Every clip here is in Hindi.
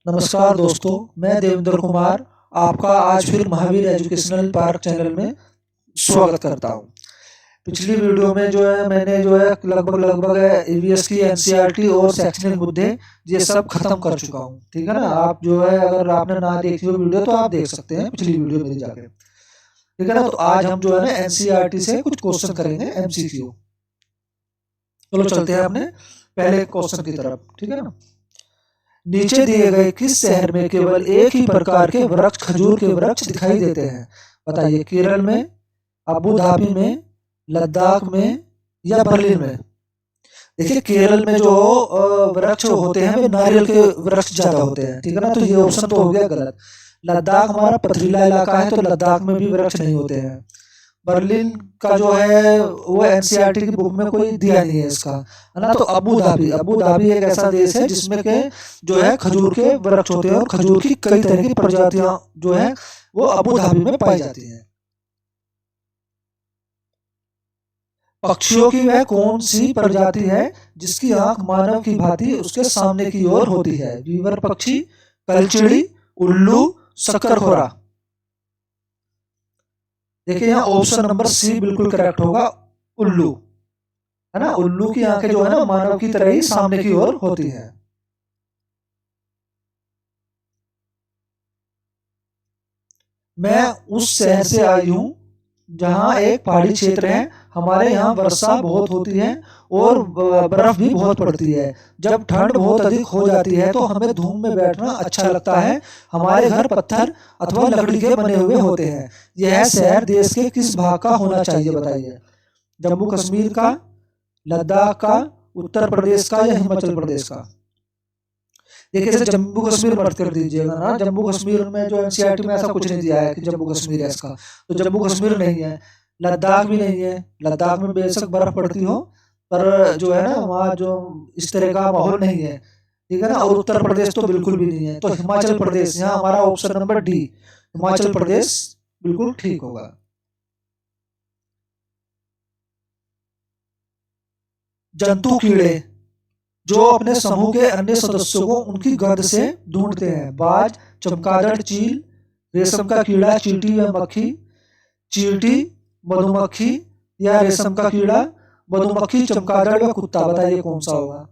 नमस्कार दोस्तों, मैं देवेंद्र कुमार आपका आज फिर महावीर एजुकेशनल पार्क चैनल में स्वागत करता हूं। पिछली वीडियो में जो है मैंने लगभग ईवीएस की एनसीईआरटी और शैक्षणिक मुद्दे ये सब खत्म कर चुका हूं। ठीक है ना। आप जो है अगर आपने ना देखी हो वीडियो तो आप देख सकते हैं पिछली वीडियो मेरी जाके। ठीक है ना। तो आज हम जो है ना एनसीईआरटी से कुछ क्वेश्चन करेंगे एमसीक्यू। चलो चलते हैं अपने पहले क्वेश्चन की तरफ। ठीक है ना। नीचे दिए गए किस शहर में केवल एक ही प्रकार के वृक्ष खजूर के वृक्ष दिखाई देते हैं? बताइए। केरल में, अबू धाबी में, लद्दाख में या बर्लिन में? देखिए केरल में जो वृक्ष होते हैं वे नारियल के वृक्ष ज्यादा होते हैं। ठीक है ना। तो ये ऑप्शन तो हो गया गलत। लद्दाख हमारा पथरीला इलाका है तो लद्दाख में भी वृक्ष नहीं होते हैं। बर्लिन का जो है वो एनसीईआरटी की बुक में कोई दिया नहीं है इसका, है ना। तो अबू धाबी एक ऐसा देश है जिसमें के जो है खजूर के वृक्ष होते हैं और खजूर की कई तरह की प्रजातियां जो है वो अबू धाबी में पाई जाती हैं। पक्षियों की वह कौन सी प्रजाति है जिसकी आंख मानव की भांति उसके सामने की ओर होती है? वीवर पक्षी, कलचिड़ी, उल्लू, शक्करखोरा? देखिए यहाँ ऑप्शन नंबर सी बिल्कुल करेक्ट होगा, उल्लू, है ना। उल्लू की आंखें जो है ना मानव की तरह ही सामने की ओर होती है। मैं उस शहर से आई हूँ जहाँ एक पहाड़ी क्षेत्र है। हमारे यहाँ वर्षा बहुत होती है और बर्फ भी बहुत पड़ती है। जब ठंड बहुत अधिक हो जाती है तो हमें धूप में बैठना अच्छा लगता है। हमारे घर पत्थर अथवा लकड़ी के बने हुए होते हैं। यह शहर देश के किस भाग का होना चाहिए? बताइए। जम्मू कश्मीर का, लद्दाख का, उत्तर प्रदेश का या हिमाचल प्रदेश का? देखिए जैसे जम्मू कश्मीर मत कर दीजिएगा ना। जम्मू कश्मीर में जो एनसीईआरटी में ऐसा कुछ नहीं दिया है कि जम्मू कश्मीर है इसका, तो जम्मू कश्मीर नहीं है। लद्दाख भी नहीं है। लद्दाख में बेशक बर्फ पड़ती हो पर जो है ना वहाँ जो इस तरह का माहौल नहीं है। ठीक है ना। और उत्तर प्रदेश तो बिल्कुल भी नहीं है। तो हिमाचल प्रदेश, यहाँ हमारा option number D Himachal Pradesh बिल्कुल ठीक होगा। जंतु कीड़े जो अपने समूह के अन्य सदस्यों को उनकी गंध से ढूंढते हैं? बाज, चमगादड़, चील, रेशम का कीड़ा, चींटी या मक्खी? चींटी, मधुमक्खी या रेशम का कीड़ा? मधुमक्खी, चमगादड़ या कुत्ता? बताइए कौन सा होगा।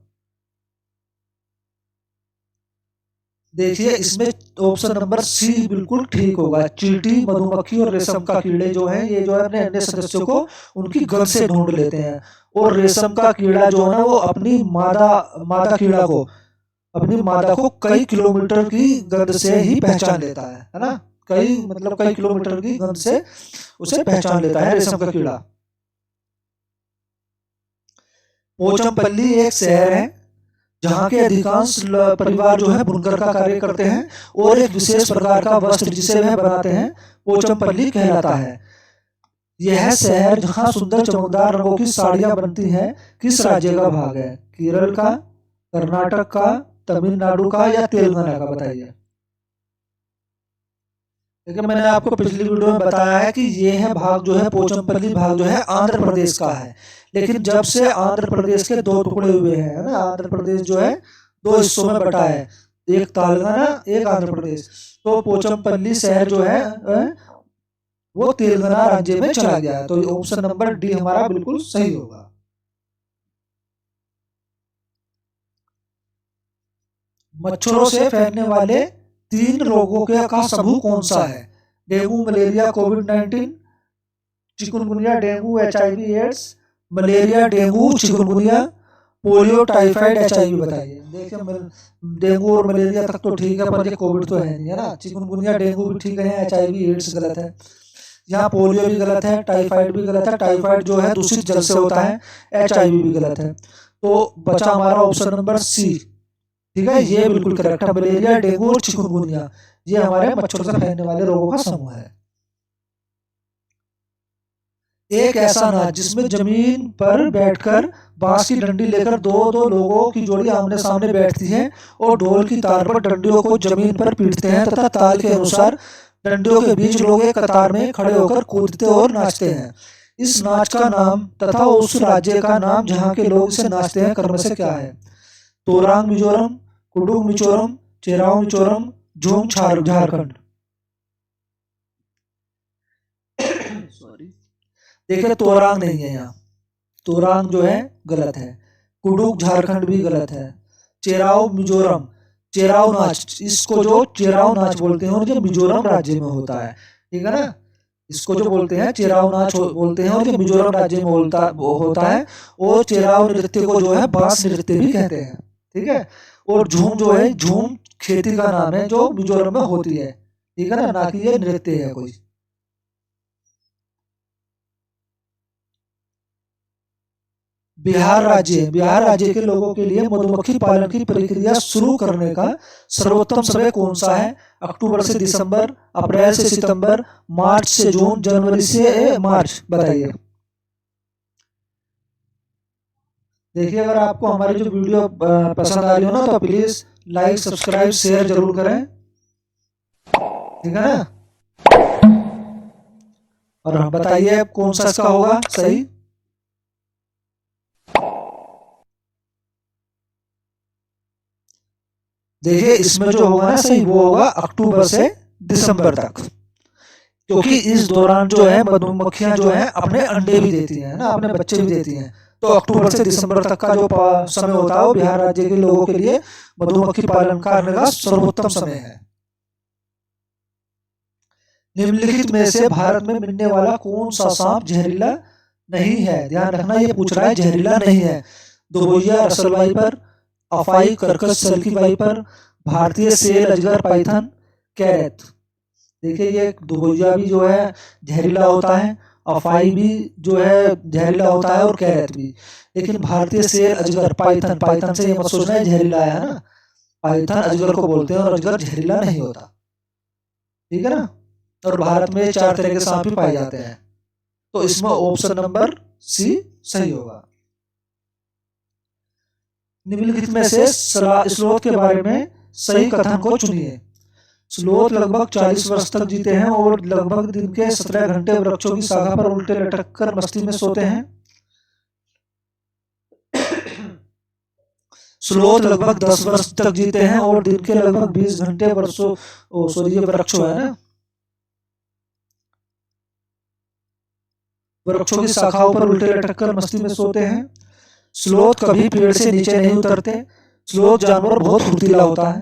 देखिए इसमें ऑप्शन नंबर सी बिल्कुल ठीक होगा। चींटी, मधुमक्खी और रेशम का कीड़े जो है ये जो है अपने अन्य सदस्यों को उनकी गंध से ढूंढ लेते हैं। और रेशम का कीड़ा जो है ना वो अपनी मादा मादा कीड़ा को अपनी मादा को कई किलोमीटर की गंध से ही पहचान लेता है ना। कई किलोमीटर की गंध से उसे पहचान लेता है रेशम का कीड़ा। पोचमपल्ली एक शहर है जहाँ के अधिकांश परिवार जो है बुनकर का कार्य करते हैं और एक विशेष प्रकार का वस्त्र जिसे वह बनाते हैं पोचमपल्ली कहलाता है। यह शहर जहाँ सुंदर चमकदार रंगों की साड़ियाँ बनती हैं किस राज्य का भाग है? केरल का, कर्नाटक का, तमिलनाडु का या तेलंगाना का? बताइए। लेकिन मैंने आपको पिछली वीडियो में बताया है कि ये है भाग जो है पोचमपल्ली भाग जो है आंध्र प्रदेश का है। लेकिन जब से आंध्र प्रदेश के दो टुकड़े हुए हैं, है ना। आंध्र प्रदेश जो है दो हिस्सों में बटा है, एक तेलंगाना एक आंध्र प्रदेश। तो पोचमपल्ली शहर जो है वो तेलंगाना राज्य में चला गया है। तो ऑप्शन नंबर डी हमारा बिल्कुल सही होगा। मच्छरों से फैलने वाले 3 रोगों का समूह कौन सा है? डेंगू, मलेरिया, कोविड-19, chikungunya, dengue, HIV AIDS? Malaria, dengue, chikungunya, polio, typhoid, HIV? बताइए। देखिए डेंगू और मलेरिया तक तो ठीक है पर ये कोविड तो है नहीं, है ना। चिकुनगुनिया, डेंगू भी ठीक है, एचआईवी एड्स गलत है। यहाँ पोलियो भी गलत है, टाइफाइड भी गलत है। टाइफाइड जो है दूषित जल से होता है। एचआईवी भी गलत है। तो बचा हमारा ऑप्शन नंबर सी। ठीक है, ये बिल्कुल करेक्ट है। मलेरिया, डेंगू और चिकुनगुनिया ये हमारे मच्छरों से फैलने वाले रोगों का समूह है। एक ऐसा नाच जिसमें जमीन पर बैठकर बांस की डंडी लेकर दो दो लोगों की जोड़ी आमने सामने बैठती है और ढोल की तार पर डंडियों को जमीन पर पीटते हैं तथा ताल के अनुसार डंडियों के बीच लोग एक कतार में खड़े होकर कूदते और नाचते हैं। इस नाच का नाम तथा उस राज्य का नाम जहाँ के लोग इसे नाचते हैं क्रम से क्या है? तोरांग मिजोरम, कुडुंग मिजोरम, चेराव मिजोरम, झूम झारखंड। सॉरी, देखिए तोरांग नहीं है यहाँ, तोरांग जो है गलत है। कुडुक झारखंड भी गलत है। चेराव मिजोरम, चेराव नाच, इसको जो चेराव नाच बोलते हैं और ये मिजोरम राज्य में होता है, ठीक है ना। इसको जो बोलते हैं चेराव नाच बोलते हैं और ये मिजोरम राज्य में होता है। और चेराव नृत्य को जो है बांस नृत्य भी कहते हैं, ठीक है। और झूम जो है, झूम खेती का नाम है जो मिजोरम में होती है, ठीक है ना कि ये नृत्य है कोई। बिहार राज्य, बिहार राज्य के लोगों के लिए मधुमक्खी पालन की प्रक्रिया शुरू करने का सर्वोत्तम समय कौन सा है? अक्टूबर से दिसंबर, अप्रैल से सितंबर, मार्च से जून, जनवरी से मार्च, बताइए। देखिए अगर आपको हमारी जो वीडियो पसंद आ रही हो ना तो प्लीज लाइक सब्सक्राइब शेयर जरूर करें, ठीक है ना। और बताइए कौन सा इसका होगा सही। देखिए इसमें जो होगा ना सही वो होगा अक्टूबर से दिसंबर तक, क्योंकि इस दौरान जो है मधुमक्खियां जो है अपने अंडे भी देती हैं ना, अपने बच्चे भी देती हैं। तो अक्टूबर से दिसंबर तक का जो समय होता है वो बिहार राज्य के लोगों के लिए मधुमक्खी पालन करने का सर्वोत्तम समय है। निम्नलिखित में से भारत में मिलने वाला कौन सा सांप जहरीला नहीं है? ध्यान रखना ये पूछ रहा है जहरीला नहीं है। दुबोइया, रसल वाइपर, अफाई, कर्कश, सल्की वाइपर, भारतीय सेल, अजगर, पाइथन, कैरेट। देखिए ये दुबोइया भी जो है जहरीला होता है, अफाई भी जो है जहरीला होता है और कैरेट भी। लेकिन भारतीय सेल, अजगर, पाइथन, पाइथन से ये मत सोचना है जहरीला है ना, पाइथन अजगर को बोलते हैं और अजगर जहरीला नहीं होता, ठीक है ना। और भारत में 4 तरह के सांप भी पाए जाते हैं, तो इसमें ऑप्शन नंबर सी सही होगा। निम्नलिखित में से स्लोथ के बारे में सही कथन को चुनिए। स्लोथ लगभग 40 वर्ष तक जीते हैं और लगभग दिन के 17 घंटे वृक्षों की शाखा पर उल्टे लटक कर मस्ती में सोते हैं। स्लोथ लगभग 10 वर्ष तक जीते हैं और दिन के लगभग 20 घंटे वर्षों, सॉरी ये वृक्षों है ना, वृक्षों की शाखाओं पर उल्टे लटक कर मस्ती में सोते हैं। स्लोथ कभी पेड़ से नीचे नहीं उतरते। स्लोथ जानवर बहुत फुर्तीला होता है।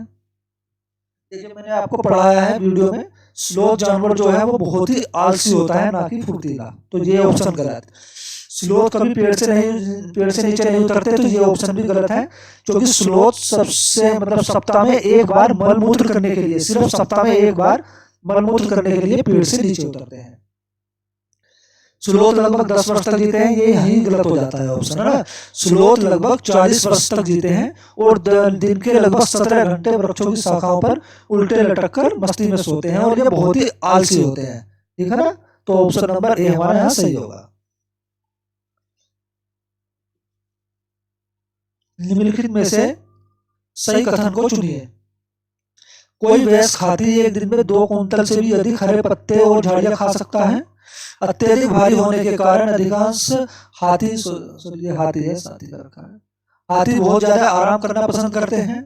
देखिए मैंने आपको पढ़ाया है वीडियो में, स्लोथ जानवर जो है वो बहुत ही आलसी होता है ना कि फुर्तीला, तो ये ऑप्शन गलत। स्लोथ कभी पेड़ से नीचे नहीं उतरते, तो ये ऑप्शन भी गलत है, क्योंकि स्लोथ सबसे मतलब सप्ताह में एक बार मलमूत्र करने के लिए, सिर्फ सप्ताह में एक बार मलमूत्र करने के लिए पेड़ से नीचे उतरते हैं। स्लोथ लगभग 10 वर्ष तक जीते हैं, ये यही गलत हो जाता है ऑप्शन, है ना। स्लोथ लगभग 40 वर्ष तक जीते हैं और दिन के लगभग 17 घंटे वृक्षों की शाखाओं पर उल्टे लटक कर मस्ती में सोते हैं और ये बहुत ही आलसी होते हैं, ठीक है ना। तो ऑप्शन नंबर ए हमारा यहाँ सही होगा। निम्नलिखित में से सही कथन को चुनिए। कोई वयस्क हाथी एक दिन में 2 कुंतल से भी अधिक हरे पत्ते और झाड़ियां खा सकता है। अत्यधिक भारी होने के कारण अधिकांश हाथी, हाथी है, साथी का रखा है, हाथी बहुत ज्यादा आराम करना पसंद करते हैं।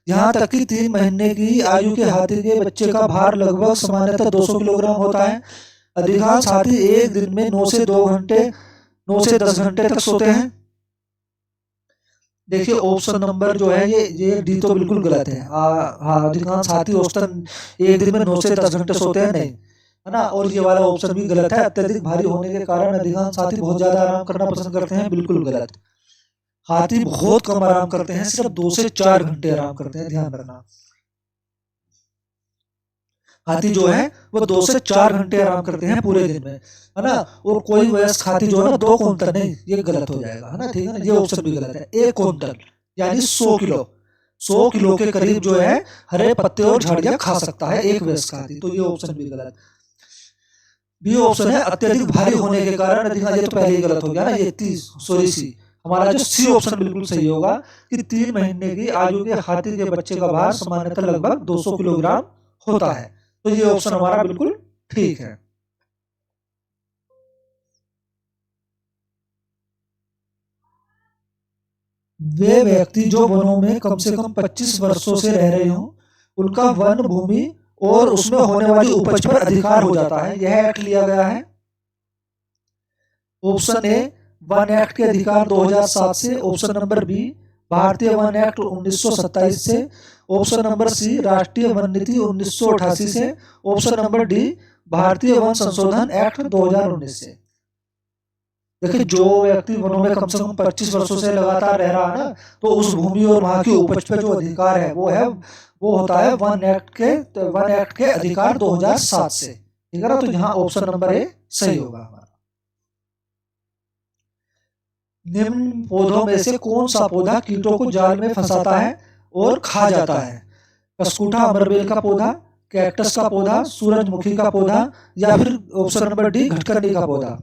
यहाँ तक कि 3 महीने की आयु के हाथी के बच्चे का भार लगभग सामान्यतः 200 किलोग्राम होता है। अधिकांश हाथी एक दिन में 9 से 10 घंटे तक सोते हैं। देखिए ऑप्शन नंबर जो है ये डी तो बिल्कुल गलत है। हाँ, अधिकांश हाथी औसतन एक दिन में 9 से 10 घंटे सोते हैं, नहीं, है ना। और ये वाला ऑप्शन भी गलत है, अत्यधिक भारी होने के कारण अधिकांश हाथी बहुत ज्यादा आराम करना पसंद करते हैं, बिल्कुल गलत। हाथी बहुत कम आराम करते हैं, सिर्फ 2 से 4 घंटे आराम करते हैं, ध्यान रखना। हाथी जो है वो 2 से 4 घंटे आराम करते हैं पूरे दिन में, है ना। और कोई वयस्क हाथी जो है ना 2 कुंतल, नहीं ये गलत हो जाएगा, है ना, ठीक है ना, ये ऑप्शन भी गलत है। 1 कुंतल यानी 100 किलो, 100 किलो के करीब जो है हरे पत्ते और झाड़ियां खा सकता है एक वयस्क हाथी, तो ये ऑप्शन भी गलत। बी ऑप्शन है अत्यधिक भारी होने के कारण, ये तो पहले ही गलत हो गया ना, ये 30, सॉरी सी, हमारा जो सी ऑप्शन बिल्कुल सही होगा कि 3 महीने की आयु के हाथी के बच्चे का भार सामान्यतः लगभग 200 किलोग्राम होता है, तो ये ऑप्शन हमारा बिल्कुल ठीक है। वे व्यक्ति जो वनों में कम से कम 25 वर्षों से रह रहे हों उनका वन भूमि और उसमें होने वाली उपज पर अधिकार हो जाता है। यह एक्ट लिया गया है। ऑप्शन ए वन एक्ट के अधिकार 2007 से। ऑप्शन नंबर बी भारतीय वन एक्ट 1927 से। ऑप्शन नंबर सी राष्ट्रीय वन नीति 1988 से। ऑप्शन नंबर डी भारतीय वन संशोधन एक्ट 2019 से। देखिए, जो व्यक्ति वनों में कम से कम 25 वर्षों से लगातार रह रहा है ना, तो उस भूमि और वहां की उपज पे जो अधिकार है वो होता है वन एक्ट के अधिकार 2007 से। ठीक है ना, तो यहाँ ऑप्शन नंबर ए सही होगा हमारा। निम्न पौधों में से कौन सा पौधा कीटों को जाल में फंसाता है और खा जाता है? कसकूटा अमरबेल का पौधा, कैक्टस का पौधा, सूरजमुखी का पौधा, या फिर ऑप्शन नंबर डी घटकरनी का पौधा।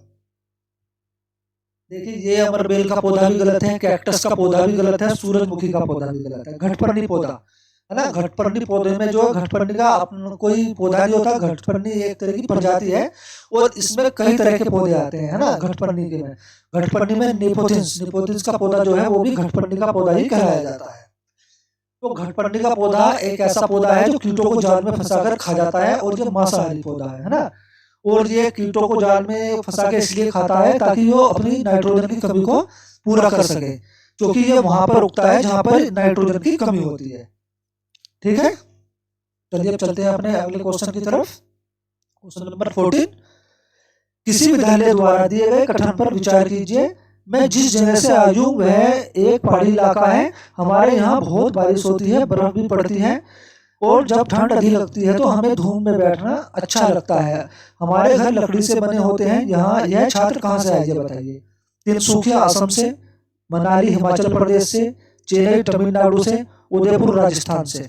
देखिए, ये अमरबेल का पौधा भी गलत है, कैक्टस का पौधा भी गलत है, सूरजमुखी का पौधा भी गलत है। घटपर्णी पौधा है ना, घटपर्णी पौधे में जो घटपर्णी का कोई पौधा नहीं होता। घटपर्णी एक तरह की प्रजाति है और इसमें कई तरह के पौधे आते हैं, है ना। घटपर्णी के में घटपर्णी में निपोथिंस का पौधा जो है वो भी घटपर्णी का पौधा ही कहलाया जाता है। तो घटपर्णी का पौधा एक ऐसा पौधा है जो कीटों को जाल में फंसाकर खा जाता है और ये मांसाहारी पौधा है ना। और ये कीटों को जाल में फंसा के इसलिए खाता है ताकि वो अपनी नाइट्रोजन की कमी को पूरा कर सके, क्योंकि ये वहां पर उगता है जहां पर नाइट्रोजन की कमी होती है। ठीक है, चलिए अब चलते हैं अपने अगले क्वेश्चन की तरफ। क्वेश्चन नंबर 14, किसी विद्यालय द्वारा दिए गए कथन पर विचार कीजिए। मैं जिस जगह से आई हूँ वह एक पहाड़ी इलाका है। हमारे यहाँ बहुत बारिश होती है, बर्फ भी पड़ती है और जब ठंड अधिक लगती है तो हमें धूप में बैठना अच्छा लगता है। हमारे घर लकड़ी से बने होते हैं। यहाँ यह छात्र कहाँ से आए ये बताइए। तिनसुकिया असम से, मनाली हिमाचल प्रदेश से, चेन्नई तमिलनाडु से, उदयपुर राजस्थान से।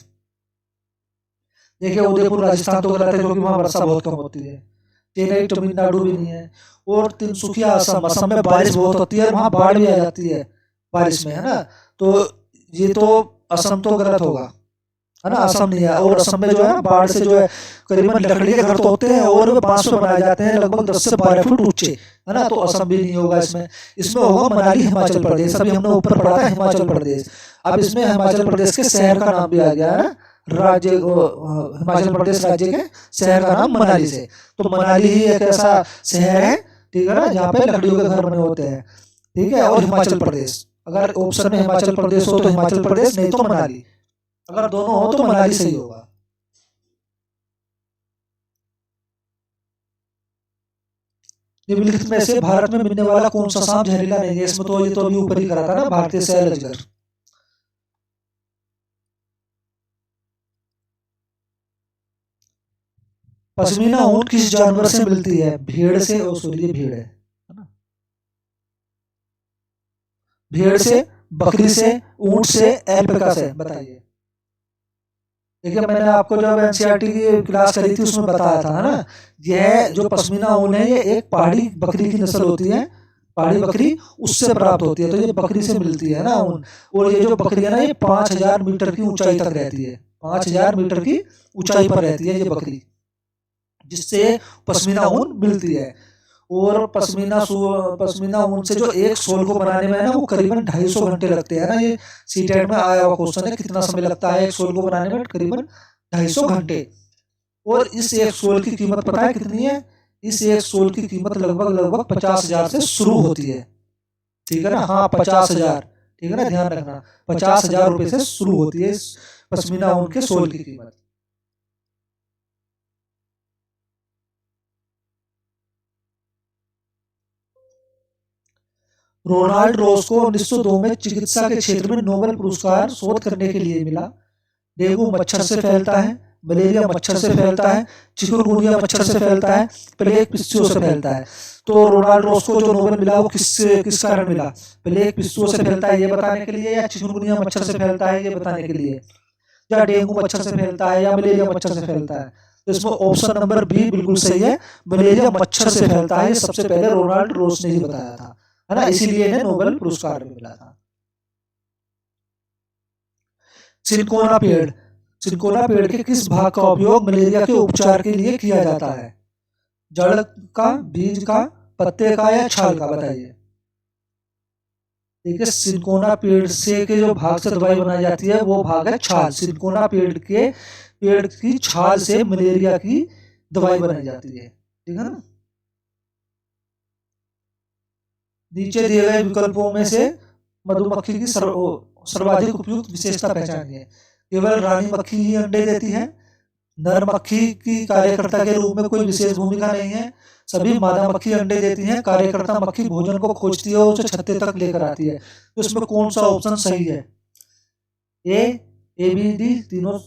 देखिए, उदयपुर राजस्थान तो गलत है क्योंकि वहाँ वर्षा बहुत कम होती है। चेन्नई तमिलनाडु भी नहीं है। और तिनसुकिया असम में बारिश बहुत होती है, वहाँ बाढ़ भी आ जाती है बारिश में, है ना। तो ये तो असम तो गलत होगा, है ना। असम नहीं है। और असम में जो है ना बाढ़ से जो है करीबन लकड़ी के घर तो होते हैं और वे बांस में बनाए जाते हैं लगभग 10 से 12 फुट ऊंचे, है ना। तो असम भी नहीं होगा इसमें। इसमें होगा मनाली हिमाचल प्रदेश। अभी हमने ऊपर पढ़ा था हिमाचल प्रदेश। अब इसमें हिमाचल प्रदेश के शहर का नाम भी आ गया है ना। राज्य हिमाचल प्रदेश राज्य के शहर का नाम मनाली से। तो मनाली ही एक ऐसा शहर है, ठीक है ना, जहाँ पे लकड़ियों के घर बने होते हैं। ठीक है, और हिमाचल प्रदेश, अगर ऑप्शन में हिमाचल प्रदेश हो तो हिमाचल प्रदेश, नहीं तो मनाली। अगर दोनों हो तो मनाली सही होगा। निम्नलिखित में से भारत में मिलने वाला कौन सा सांप जहरीला नहीं है? इसमें तो ये तो अभी ऊपर ही करा था ना, भारतीय सैल अजगर। पश्मीना ऊन किस जानवर से मिलती है? भेड़ से, और सॉरी भेड़ है ना। भेड़ से, बकरी से, ऊंट से, एल्पैका से, बताइए। देखिए, मैंने आपको जब एनसीईआरटी की क्लास करी थी उसमें बताया था ना, यह जो पश्मीना ऊन है ये एक पहाड़ी बकरी की नस्ल होती है। पहाड़ी बकरी उससे प्राप्त होती है, तो ये बकरी से मिलती है ना ऊन। और ये जो बकरी है ना ये 5000 मीटर की ऊंचाई तक रहती है। 5000 मीटर की ऊंचाई पर रहती है ये बकरी, जिससे पश्मीना ऊन मिलती है। और पश्मीना ऊन से जो एक सोल को बनाने में है ना वो करीबन 250 घंटे लगते हैं ना। ये सीटेट में आया हुआ क्वेश्चन है, कितना समय लगता है एक सोल को बनाने में? करीबन 250 घंटे। और इस एक सोल की कीमत पता है कितनी है? इस एक सोल की कीमत लगभग 50,000 से शुरू होती है। ठीक है ना, हाँ 50,000, ठीक है ना, ध्यान रखना 50,000 रुपए से शुरू होती है इस पश्मीना ऊन के सोल की कीमत। रोनाल्ड रोस को 1902 में चिकित्सा के क्षेत्र में नोबेल पुरस्कार शोध करने के लिए मिला। डेंगू मच्छर से फैलता है, मलेरिया मच्छर से फैलता है, चिकुनगुनिया मच्छर से फैलता है, प्लेग पिस्सियों से फैलता है। तो रोनाल्ड रोस को जो नोबेल मिला वो किस कारण मिला? प्लेग पिस्सियों से फैलता है ये बताने के लिए, या चिकुनगुनिया मच्छर से फैलता है ये बताने के लिए, या डेंगू मच्छर से फैलता है, या मलेरिया मच्छर से फैलता है? तो इसमें ऑप्शन नंबर बी बिल्कुल सही है, मलेरिया मच्छर से फैलता है। ये सबसे पहले रोनाल्ड रोस ने ही बताया था, है ना, इसीलिए इन्हें नोबेल पुरस्कार भी मिला था। सिनकोना पेड़, सिनकोना पेड़ के किस भाग का उपयोग मलेरिया के उपचार के लिए किया जाता है? जड़ का, बीज का, पत्ते का, या छाल का? बताइए। देखिए सिनकोना पेड़ से के जो भाग से दवाई बनाई जाती है वो भाग है छाल। सिनकोना पेड़ की छाल से मलेरिया की दवाई बनाई जाती है, ठीक है ना। नीचे दिए गए विकल्पों में से मधुमक्खी की सर्वाधिक उपयुक्त विशेषता पहचानिए। केवल रानी मक्खी ही अंडे देती है। नर मक्खी की कार्यकर्ता के रूप में कोई विशेष भूमिका नहीं है। सभी मादा मक्खी अंडे देती हैं। कार्यकर्ता मक्खी भोजन को खोजती है और उसे छत्ते तक लेकर आती है। तो इसमें कौन सा ऑप्शन सही है? ए बी डी तीनों,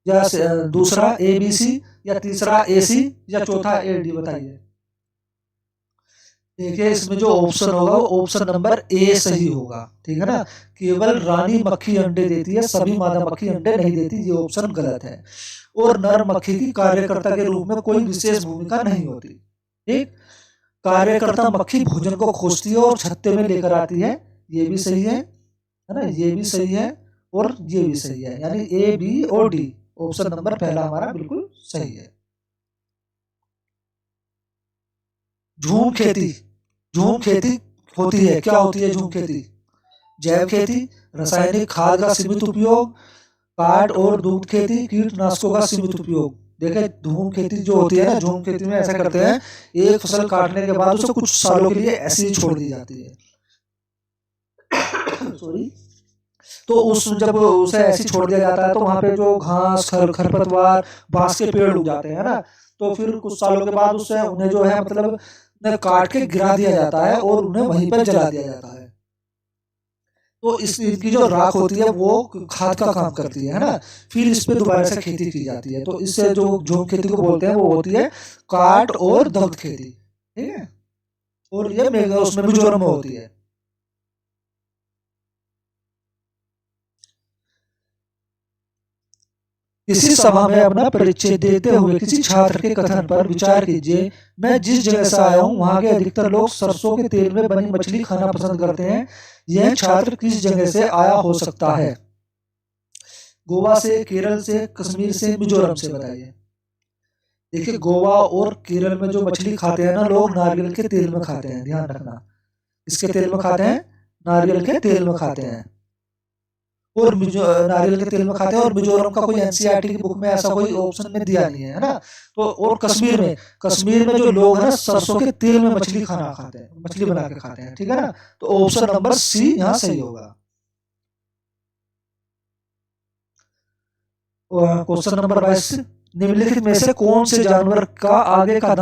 या दूसरा ए बी सी, या तीसरा ए सी, या चौथा ए डी, बताइए। देखिए इसमें जो ऑप्शन होगा वो ऑप्शन नंबर ए सही होगा, ठीक है ना। केवल रानी मक्खी अंडे देती है, सभी मादा मक्खी अंडे नहीं देती, ये ऑप्शन गलत है। और नर मक्खी की कार्यकर्ता के रूप में कोई विशेष भूमिका नहीं होती, ठीक। कार्यकर्ता मक्खी भोजन को खोजती है और छत्ते में लेकर आती है, ये भी सही है ना, ये भी सही है और ये भी सही है, यानी ए बी और डी, ऑप्शन नंबर पहला हमारा बिल्कुल सही है। झूम खेती, झूम खेती होती है, क्या होती है झूम खेती? जैव खेती, रासायनिक खाद का सीमित उपयोग, काट और दूध खेती, कीटनाशकों का सीमित उपयोग। देखिए झूम खेती जो होती है ना, झूम खेती में ऐसा करते हैं, एक फसल काटने के बाद उसे कुछ सालों के लिए ऐसे ही छोड़ दी जाती है सॉरी। तो उस जब उसे ऐसे छोड़ दिया जाता है तो वहां पे जो घास खरपतवार बांस के पेड़ उग जाते हैं ना, तो फिर कुछ सालों के बाद उससे उन्हें जो है मतलब काट के गिरा दिया जाता है और उन्हें वहीं पर जला दिया जाता है। तो इनकी जो राख होती है वो खाद का काम करती है ना, फिर इस पे दोबारा से खेती की जाती है। तो इससे जो झूम खेती को बोलते हैं वो होती है काट और दग्ध खेती, ठीक है। और ये उसमें मिजोरम में होती है। किसी सभा में अपना परिचय देते हुए किसी छात्र के कथन पर विचार कीजिए। मैं जिस जगह से आया हूँ वहां के अधिकतर लोग सरसों के तेल में बनी मछली खाना पसंद करते हैं। यह छात्र किस जगह से आया हो सकता है? गोवा से, केरल से, कश्मीर से, मिजोरम से, बताइए। देखिए गोवा और केरल में जो मछली खाते हैं ना लोग, नारियल के तेल में खाते हैं, ध्यान रखना। इसके तेल में खाते हैं, नारियल के तेल में खाते हैं। और नारियल के तेल में खाते हैं। और मिजोरम का कोई एनसीईआरटी की बुक में ऐसा कोई ऑप्शन में दिया नहीं है ना। तो और कश्मीर में जो लोग हैं ना सरसों के तेल में मछली खाना खाते हैं, मछली बना के खाते हैं, ठीक है ना। तो ऑप्शन नंबर सी यहाँ सही होगा। क्वेश्चन नंबर 22, निम्नलिखित में से कौन से जानवर का आगे का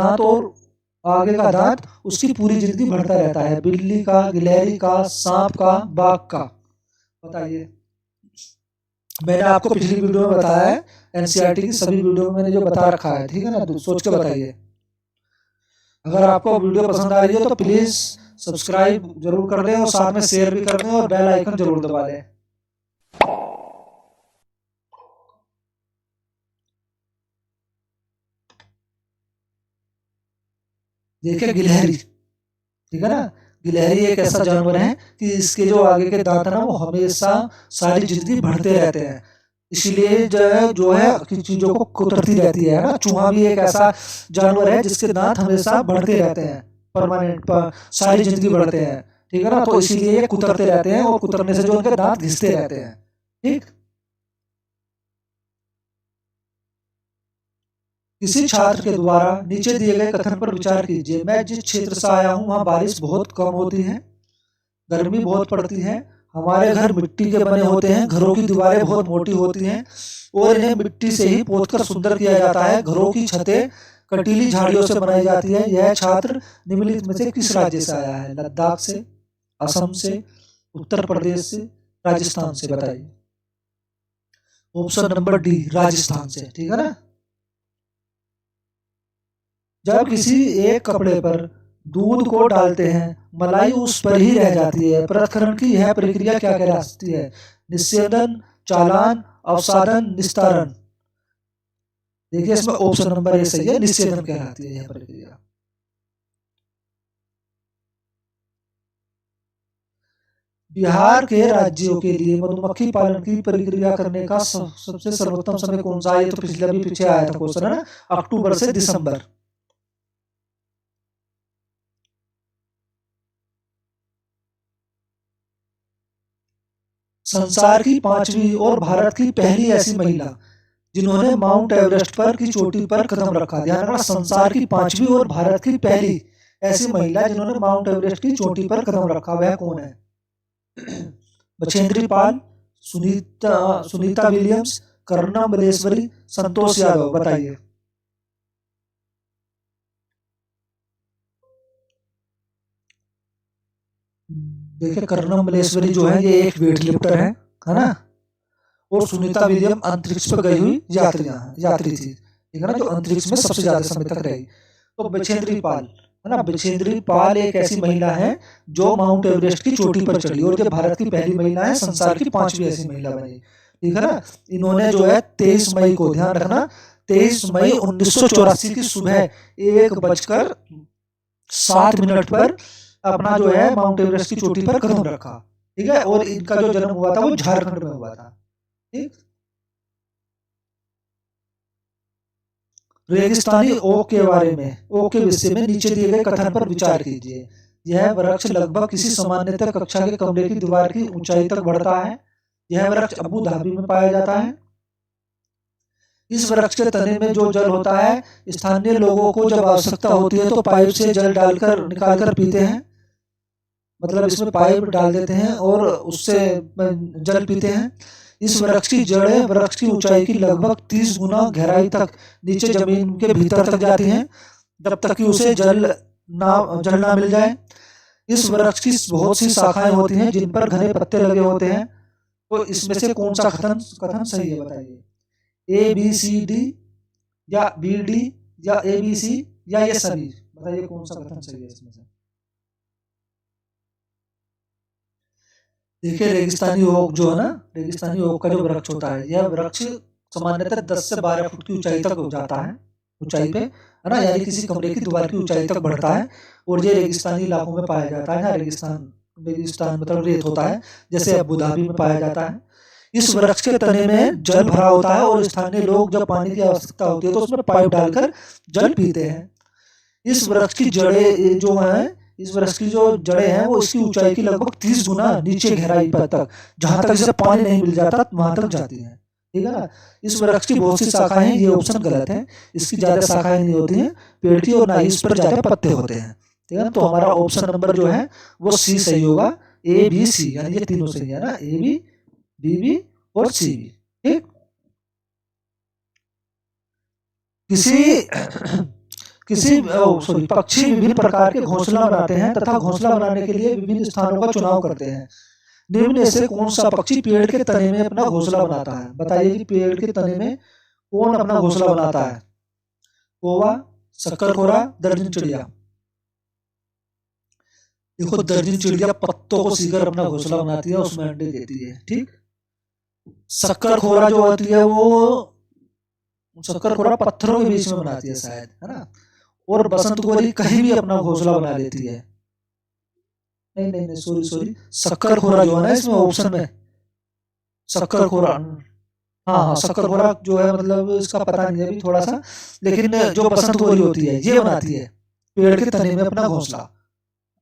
दांत उसकी पूरी जिंदगी बढ़ता रहता है? बिल्ली का, गिलहरी का, सांप का, बाघ का, बताइए। मैंने आपको पिछली वीडियो में बताया है, एनसीईआरटी की सभी वीडियो में मैंने जो बता रखा है, ठीक है ना। तो सोच के बताइए। अगर आपको वीडियो पसंद आ रही है तो प्लीज सब्सक्राइब जरूर कर दें और साथ में शेयर भी कर दें और बेल आइकन जरूर दबा दें। देखिए गिलहरी, ठीक है ना। गिलहरी एक ऐसा जानवर है कि इसके जो आगे के दांत है ना वो हमेशा सारी जिंदगी बढ़ते रहते हैं। इसलिए जो है कि चीजों को कुतरती रहती है ना। चूहा भी एक ऐसा जानवर है जिसके दांत हमेशा बढ़ते रहते हैं, परमानेंट सारी जिंदगी बढ़ते हैं, ठीक है ना। तो इसीलिए ये कुतरते रहते हैं और कुतरने से जो उनके दांत घिसते रहते हैं, ठीक। किसी छात्र के द्वारा नीचे दिए गए कथन पर विचार कीजिए। मैं जिस क्षेत्र से आया हूँ वहाँ बारिश बहुत कम होती है, गर्मी बहुत पड़ती है, हमारे घर मिट्टी के बने होते हैं, घरों की दीवारें बहुत मोटी होती हैं और इन्हें मिट्टी से ही पोतकर सुंदर किया जाता है। घरों की छतें कटीली झाड़ियों से बनाई जाती है। यह छात्र निम्नलिखित में से किस राज्य से आया है? लद्दाख से, असम से, उत्तर प्रदेश से, राजस्थान से, बताइए। ऑप्शन नंबर डी राजस्थान से, ठीक है ना। जब किसी एक कपड़े पर दूध को डालते हैं मलाई उस पर ही रह जाती है। पृथक्करण की यह प्रक्रिया क्या कहलाती है? निस्यंदन, चालान, अवसादन, निस्तारण। देखिए इसमें ऑप्शन नंबर ए सही है, निस्यंदन कहलाती है यह प्रक्रिया। बिहार के राज्यों के लिए मधुमक्खी पालन की प्रक्रिया करने का सबसे सर्वोत्तम समय कौन सा? ये तो पिछले अभी पीछे आया था क्वेश्चन है ना, अक्टूबर से दिसंबर। संसार की 5वीं और भारत की पहली ऐसी महिला जिन्होंने माउंट एवरेस्ट पर की चोटी पर कदम रखा। ध्यान रखना, संसार की 5वीं और भारत की पहली ऐसी महिला जिन्होंने माउंट एवरेस्ट की चोटी पर कदम रखा, वह कौन है? बछेंद्री पाल, सुनीता सुनीता विलियम्स, कर्णम मलेश्वरी, संतोष यादव। बताइए। देखिए, कर्णम मलेश्वरी जो है ये एक वेट लिफ्टर है ना, और सुनीता विलियम अंतरिक्ष पर गई हुई यात्री थी, ठीक है ना, जो अंतरिक्ष में सबसे ज्यादा समय तक रही। तो बछेंद्री पाल है ना, बछेंद्री पाल एक ऐसी महिला है जो माउंट एवरेस्ट की चोटी पर चढ़ी और ये भारत की पहली महिला है, संसार की 5वीं ऐसी महिला बनी, ठीक है ना। इन्होंने जो है 23 मई को, ध्यान रखना, 23 मई 1984 की सुबह 1:07 पर अपना जो है माउंट एवरेस्ट की चोटी पर कदम रखा, ठीक है। और इनका जो जन्म हुआ था वो झारखंड में हुआ था, ठीक। रेगिस्तानी ओक के बारे में, ओक के विषय में नीचे दिए गए कथन पर विचार कीजिए। यह वृक्ष लगभग किसी सामान्यतः कक्षा के कमरे की दीवार की ऊंचाई तक बढ़ता है। यह वृक्ष अबू धाबी में पाया जाता है। इस वृक्ष के तने में जो जल होता है, स्थानीय लोगों को जब आवश्यकता होती है तो पाइप से जल डालकर निकालकर पीते हैं, मतलब इसमें पाइप डाल देते हैं और उससे जल पीते हैं। इस वृक्ष की जड़ें वृक्ष की ऊंचाई की लगभग 30 गुना गहराई तक नीचे जमीन के भीतर तक जाती हैं, जब तक कि उसे जल ना मिल जाए। इस वृक्ष की बहुत सी शाखाएं होती हैं जिन पर घने पत्ते लगे होते हैं। तो इसमें से कौन सा कथन सही है? बताइए। ए बी सी डी या बी डी या ए बी सी या ये सभी? बताइए कौन सा कथन सही है इसमें से। देखिए, रेगिस्तानी ओक जो है ना, रेगिस्तानी ओक का जो वृक्ष होता है, यह वृक्ष सामान्यतः 10 से 12 फुट की ऊंचाई तक हो जाता है, ऊंचाई पे, है ना, यानी किसी कमरे की दीवार की ऊंचाई तक बढ़ता है। और ये रेगिस्तानी इलाकों में पाया जाता है ना, रेगिस्तान मतलब रेत होता है, जैसे अबू धाबी में पाया जाता है। इस वृक्ष के तने में जल भरा होता है और स्थानीय लोग जब पानी की आवश्यकता होती है तो उसमें पाइप डालकर जल पीते हैं। इस वृक्ष की जड़ें जो है, इस वृक्ष की जो जड़ें हैं वो इसकी ऊंचाई की लगभग 30 गुना नीचे गहराई पर तक, जहां तक इसे पानी नहीं मिल जाता वहां तक जाती हैं, ठीक है ना। इस वृक्ष की बहुत सी शाखाएं, ये ऑप्शन गलत है, इसकी ज्यादा शाखाएं नहीं होती हैं पेड़ की, और ना ही इस पर ज्यादा पत्ते होते हैं, ठीक है ना। तो हमारा ऑप्शन नंबर जो है वो सी सही होगा, ए बी सी, यानी ये तीनों सही है ना, ए बी, बी बी और सी बी, ठीक। पक्षी विभिन्न प्रकार के घोंसला बनाते हैं तथा घोंसला बनाने के लिए विभिन्न स्थानों का चुनाव करते हैं। निम्न में से कौन सा पक्षी पेड़ के तने में अपना घोंसला बनाता है? बताइए कि पेड़ के तने में कौन अपना घोंसला बनाता है? कौवा, शक्करखोरा, दर्जन चिड़िया। देखो, दर्जन चिड़िया पत्तों को सीकर अपना घोंसला बनाती है, उसमें अंडे देती है, ठीक। शक्करखोरा जो होती है वो शक्करखोरा पत्थरों के बीच में बनाती है शायद, है ना। और बसंत गोरी कहीं भी अपना घोंसला बना लेती है। नहीं नहीं नहीं, सॉरी, शक्करखोरा जो है ना इसमें ऑप्शन में, शक्करखोरा, हाँ हाँ, शक्करखोरा जो है, मतलब इसका पता नहीं है अभी थोड़ा सा, लेकिन जो बसंत गोरी होती है ये बनाती है पेड़ के तने में अपना घोंसला।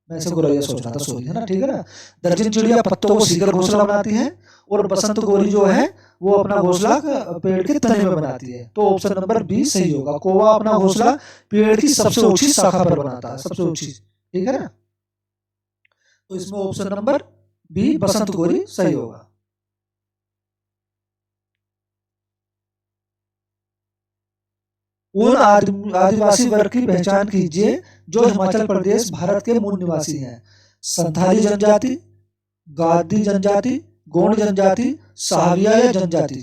मैं ऐसे गोरैया सोच रहा था, सॉरी, है ना, ठीक है ना। दर्जन चिड़िया पत्तों को सीकर घोंसला बनाती है और बसंत गोरी जो है वो अपना घोंसला पेड़ के तने में बनाती है। तो ऑप्शन नंबर बी सही होगा, कौवा अपना घोंसला पेड़ की सबसे ऊंची शाखा पर बनाता है, सबसे ऊंची, ठीक है ना। तो इसमें ऑप्शन नंबर बी बसंत गोरी सही होगा। उन आदिवासी वर्ग की पहचान कीजिए जो हिमाचल प्रदेश भारत के मूल निवासी हैं। संथाली जनजाति, गादी जनजाति, गोंड जनजाति, साहविया या जनजाति।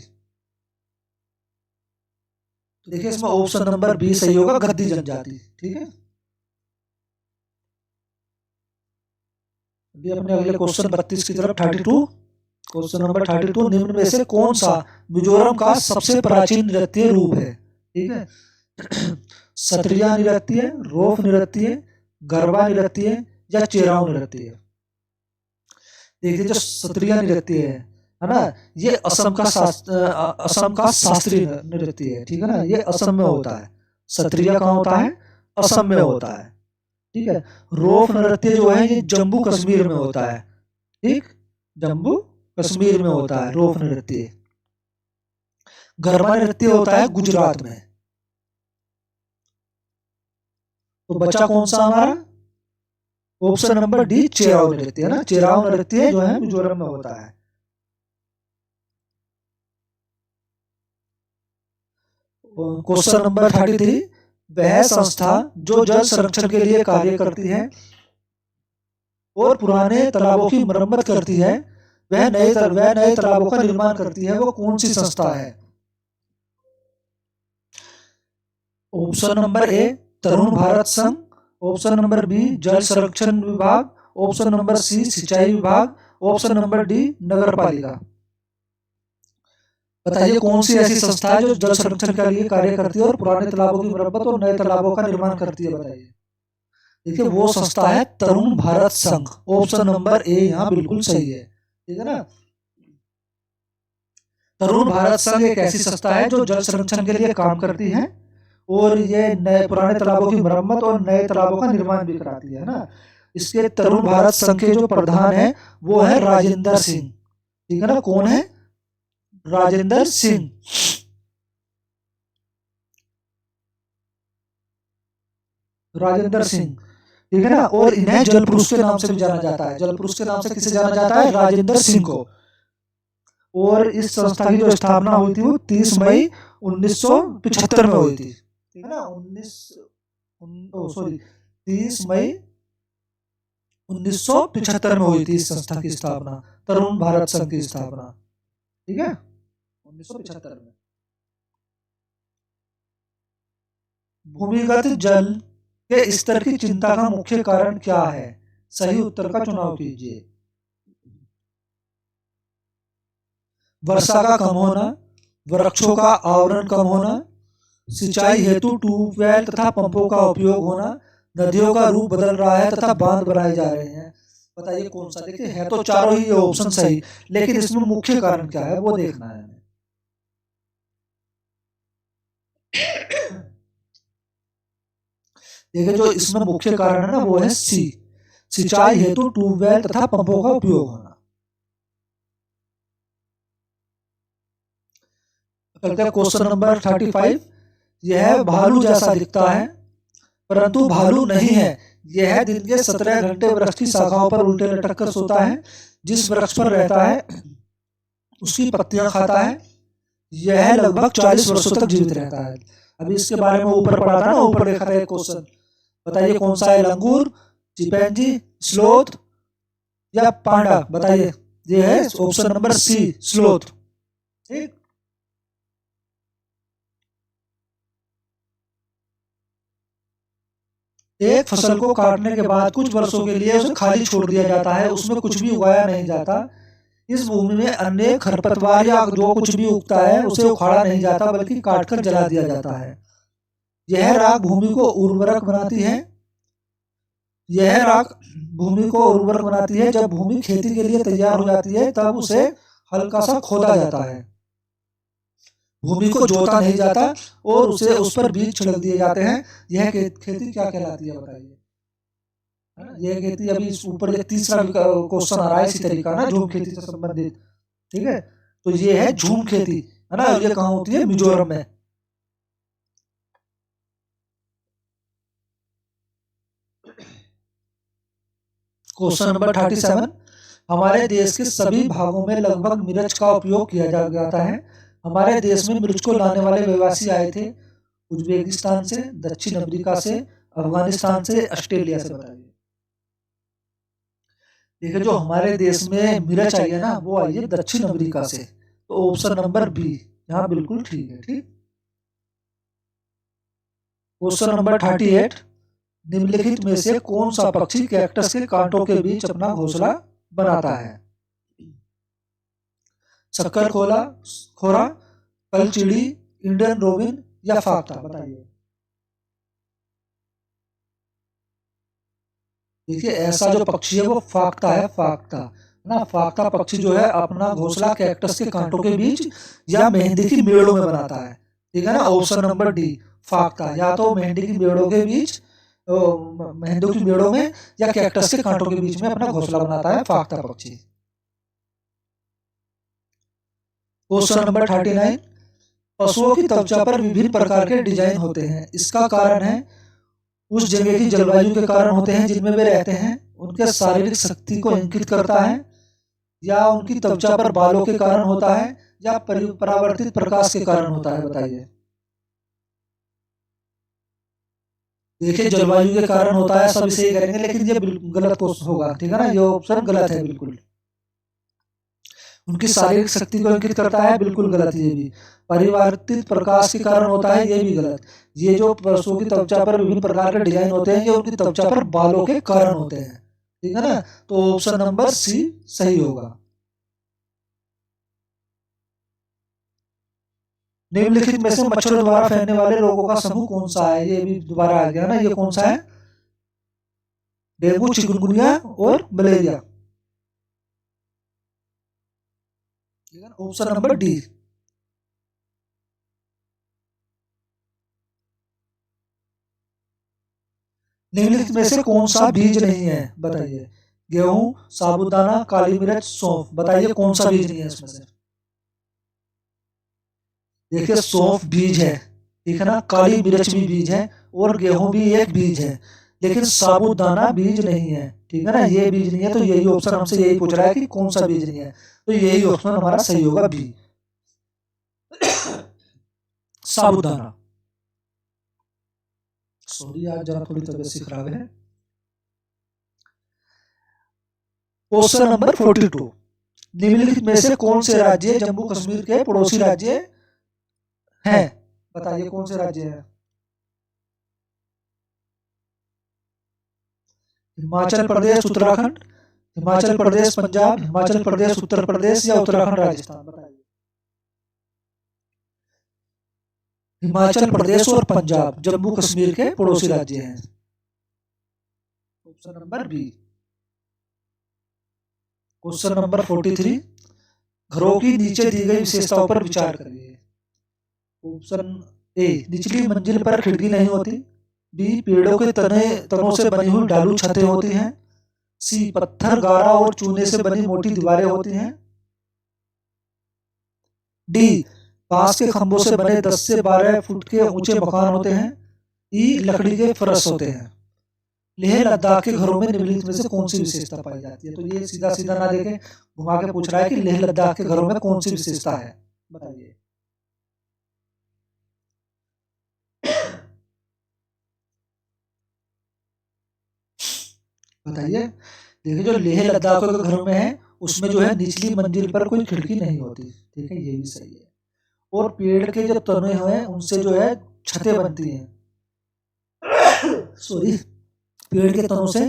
तो देखिए इसमें ऑप्शन नंबर बी सही होगा, गद्दी जनजाति, ठीक है। अभी अपने अगले क्वेश्चन 32 की तरफ, 32, क्वेश्चन नंबर 32, निम्न में से कौन सा मिजोरम का सबसे प्राचीन नृत्य रूप है? ठीक है, सत्रिया नृत्य, रोफ नृत्य, गरबा नृत्य या चेराव नृत्य। देखिए जो सत्रिया नृत्य है ना, ये असम का शास्त्रीय नृत्य है, ठीक है ना, ये असम में होता है। सत्रिया कहाँ होता है? असम में होता है, ठीक है। रोफ नृत्य जो है ये जम्मू कश्मीर में होता है, ठीक, जम्मू कश्मीर में होता है रोफ नृत्य। गरबा नृत्य होता है गुजरात में। तो बचा कौन सा हमारा? ऑप्शन नंबर डी चेराव नृत्य है ना। चेराव नृत्य जो है मिजोरम में होता है। क्वेश्चन नंबर 33, वह संस्था जो जल संरक्षण के लिए कार्य करती है और पुराने तालाबों की मरम्मत करती है, वह नए तालाबों का निर्माण करती है, वो कौन सी संस्था है? ऑप्शन नंबर ए तरुण भारत संघ, ऑप्शन नंबर बी जल संरक्षण विभाग, ऑप्शन नंबर सी सिंचाई विभाग, ऑप्शन नंबर डी नगर पालिका। बताइए कौन सी ऐसी संस्था है जो जल संरक्षण के लिए कार्य करती है और पुराने तालाबों की मरम्मत और नए तालाबों का निर्माण करती है? बताइए। देखिए वो संस्था है तरुण भारत संघ। ऑप्शन नंबर ए यहाँ बिल्कुल सही है। ठीक है ना। तरुण भारत संघ एक ऐसी संस्था है जो जल संरक्षण के लिए काम करती है और ये नए पुराने तालाबों की मरम्मत और नए तालाबों का निर्माण भी कराती है ना। इसके तरुण भारत संघ के जो प्रधान है वो है राजेंद्र सिंह। ठीक है ना। कौन है? राजेंद्र सिंह। राजेंद्र सिंह। ठीक है ना। और इन्हें जल पुरुष के नाम से भी जाना जाता है। जल पुरुष के नाम से किसे जाना जाता है? राजेंद्र सिंह को। और इस संस्था की जो स्थापना हुई थी वो 30 मई 1975 में हुई थी। ठीक है ना। 30 मई 1975 में हुई थी इस संस्था की स्थापना, तरुण भारत संघ की स्थापना। ठीक है, 1975 में। भूमिगत जल के स्तर की चिंता का मुख्य कारण क्या है? सही उत्तर का चुनाव कीजिए। वर्षा का कम होना, वृक्षों का आवरण कम होना, सिंचाई हेतु ट्यूबवेल तथा पंपों का उपयोग होना, नदियों का रूप बदल रहा है तथा बांध बनाए जा रहे हैं। बताइए कौन सा? देखिए है तो चारों ही ऑप्शन सही, लेकिन इसमें मुख्य कारण क्या है वो देखना है। देखिए जो इसमें मुख्य कारण है ना वो है सी, सिंचाई हेतु ट्यूबवेल तथा पंपों का उपयोग होना। क्वेश्चन नंबर 35, यह भालू जैसा दिखता है परंतु भालू नहीं है। यह दिन के 17 घंटे वृक्ष की शाखाओं पर उल्टे लटक कर सोता है। जिस वृक्ष पर रहता है उसकी पत्तियां खाता है। यह लगभग 40 वर्षों तक जीवित रहता है। अभी इसके बारे में ऊपर पढ़ा था ना, ऊपर देखा था एक क्वेश्चन। बताइए कौन सा है? लंगूर, चिंपैंजी, स्लोथ या पांडा? बताइए। ये है ऑप्शन नंबर सी, स्लोथ। ठीक। एक फसल को काटने के बाद कुछ वर्षों के लिए उसे खाली छोड़ दिया जाता है, उसमें कुछ भी उगाया नहीं जाता। इस भूमि में अन्य खरपतवार या जो कुछ भी उगता है उसे उखाड़ा नहीं जाता बल्कि काटकर जला दिया जाता है। यह राख भूमि को उर्वरक बनाती है। यह राख भूमि को उर्वरक बनाती है। जब भूमि खेती के लिए तैयार हो जाती है तब उसे हल्का सा खोदा जाता है। भूमि को जोता नहीं जाता और उसे उस पर बीज छिड़क दिए जाते हैं। यह खेती क्या कहलाती है? बताइए। यह खेती अभी ऊपर ये तीसरा क्वेश्चन आ रहा है इसी तरीका ना, झूम खेती से संबंधित। ठीक है, तो ये है झूम खेती, है ना। ये कहाँ होती है? मिजोरम में। क्वेश्चन नंबर 37, हमारे देश के सभी भागों में लगभग मिर्च का उपयोग किया जाता है। हमारे देश में मिर्च को लाने वाले व्यवसायी आए थे उज्बेकिस्तान से, दक्षिण अफ्रीका से, अफगानिस्तान से, ऑस्ट्रेलिया से। बताइए। देखिए जो हमारे देश में मिर्च आई है ना वो आई है दक्षिण अफ्रीका से। तो ऑप्शन नंबर बी यहाँ बिल्कुल ठीक है। ठीक। क्वेश्चन नंबर 38, निम्नलिखित में से कौन सा पक्षी कैक्टस के कांटों के बीच अपना घोंसला बनाता है? शक्कर खोरा, कलचिड़ी, इंडियन रोबिन या फाख्ता? बताइए। देखिए ऐसा जो पक्षी है वो फाख्ता है, फाख्ता ना। फाख्ता पक्षी जो है अपना घोंसला कैक्टस के कांटों के बीच या मेहंदी की मेड़ों में बनाता है। ठीक है ना। ऑप्शन नंबर डी, फाख्ता। या तो मेहंदी की मेड़ों के बीच, मेहंदी की मेड़ों में, या कैक्टस के कांटों के बीच में अपना घोंसला बनाता है फाख्ता पक्षी। क्वेश्चन नंबर 39, पशुओं की त्वचा पर विभिन्न प्रकार के डिजाइन होते हैं, इसका कारण है उस जगह की जलवायु के कारण होते हैं जिनमें वे रहते हैं, उनके शारीरिक शक्ति को इंगित करता है, या उनकी त्वचा पर बालों के कारण होता है, या परावर्तित प्रकाश के कारण होता है। बताइए। देखिए, जलवायु के कारण होता है, सब इसे करेंगे, लेकिन ये गलत होगा, ठीक है ना, ये ऑप्शन गलत है बिल्कुल। उनकी शारीरिक शक्ति को इंगित करता है, बिल्कुल गलत। ये भी परिवर्तित प्रकाश के कारण होता है, ये भी गलत। ये जो पशुओं की त्वचा पर विभिन्न प्रकार के डिजाइन होते हैं, ये उनकी त्वचा पर बालों के कारण होते हैं, ठीक है ना। तो ऑप्शन नंबर सी सही होगा। निम्नलिखित में से मच्छरों द्वारा फैलने वाले रोगों का समूह कौन सा है? ये भी दोबारा आ गया ना, ये कौन सा है? डेंगू, चिकनगुनिया और मलेरिया। Option number D. निम्नलिखित में से कौन सा बीज नहीं है? बताइए। गेहूं, साबूदाना, काली मिर्च, सौंफ। बताइए कौन सा बीज नहीं है इसमें से? देखिए, सौंफ बीज है, ठीक है ना, काली मिर्च भी बीज है, और गेहूं भी एक बीज है, लेकिन साबूदाना बीज नहीं है, ठीक है ना, ये बीज नहीं है। तो यही ऑप्शन हमसे यही पूछ रहा है कि कौन सा बीज नहीं है, तो यही ऑप्शन हमारा सही होगा, बी, साबूदाना। सॉरी, आज जरा थोड़ी तबीयत सी खराब है। क्वेश्चन नंबर 42, निम्नलिखित में से कौन से राज्य जम्मू कश्मीर के पड़ोसी राज्य हैं? बताइए कौन से राज्य हैं? हिमाचल प्रदेश, उत्तराखंड, हिमाचल प्रदेश पंजाब, हिमाचल प्रदेश उत्तर प्रदेश, या उत्तराखंड राजस्थान। बताइए। हिमाचल प्रदेश और पंजाब जम्मू कश्मीर के पड़ोसी राज्य हैं। Option number B. Question number 43, घरों की नीचे दी गई विशेषताओं पर विचार करिए। ऑप्शन ए, निचली मंजिल पर खिड़की नहीं होती। बी, पेड़ों के तनों से बनी हुई ढालू छतें होती हैं। सी, पत्थर, गारा और चूने से बनी मोटी दीवारें होती हैं। डी, बांस के खंभों से बने 10 से 12 फुट के ऊंचे मकान होते हैं। ई, लकड़ी के फर्श होते हैं। लेह लद्दाख के घरों में निम्नलिखित में से कौन सी विशेषता पाई जाती है? तो ये सीधा सीधा ना देखें, घुमा के पूछ रहा है कि लेह लद्दाख के घरों में कौन सी विशेषता है, बताइए। बताइए। देखिए, जो लेह लद्दाख के घरों में है, उसमें जो है निचली मंजिल पर कोई खिड़की नहीं होती, ठीक है, ये भी सही है। और पेड़ के जो तने हैं उनसे जो है छतें बनती हैं, सॉरी, पेड़ के तनों से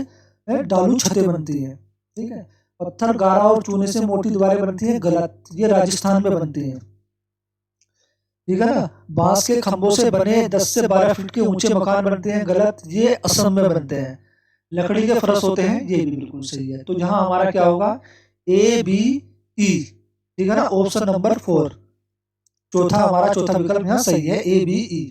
ढालू छतें बनती हैं, ठीक है। पत्थर, गारा और चूने से मोटी दीवारें बनती हैं, गलत, ये राजस्थान में बनती हैं, ठीक है ना। बांस के खंभों से बने 10 से 12 फीट के ऊंचे मकान बनते हैं, गलत, ये असम में बनते हैं। लकड़ी के फर्श होते हैं, ये भी बिल्कुल सही है। तो यहाँ हमारा क्या होगा? ए, बी, ई, ठीक है ना, ऑप्शन नंबर 4, चौथा हमारा चौथा विकल्प यहाँ सही है, ए, बी, ई।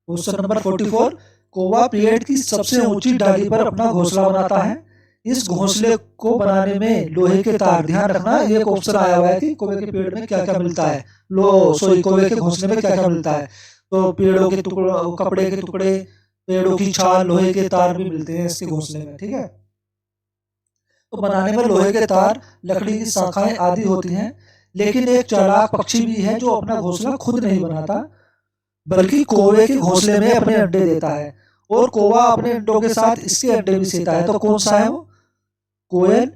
क्वेश्चन नंबर 44, कौवा पेड़ की सबसे ऊंची डाली पर अपना घोंसला बनाता है। इस घोंसले को बनाने में लोहे के तार, ध्यान रखना, एक ऑप्शन आया हुआ है कि कौवे के पेड़ में क्या क्या मिलता है, कौवे के घोंसले में क्या क्या मिलता है। तो पेड़ों के टुकड़े, कपड़े के टुकड़े, पेड़ों की छाल, लोहे के तार भी मिलते हैं इसके घोंसले में, ठीक है। तो बनाने में लोहे के तार, लकड़ी की शाखाएं आदि होती हैं। लेकिन एक चालाक पक्षी भी है जो अपना घोंसला खुद नहीं बनाता, बल्कि कौवे के घोंसले में अपने अंडे देता है, और कौवा अपने अंडों के साथ इसके अंडे भी सेता है। तो कौन सा है वो? कोयल,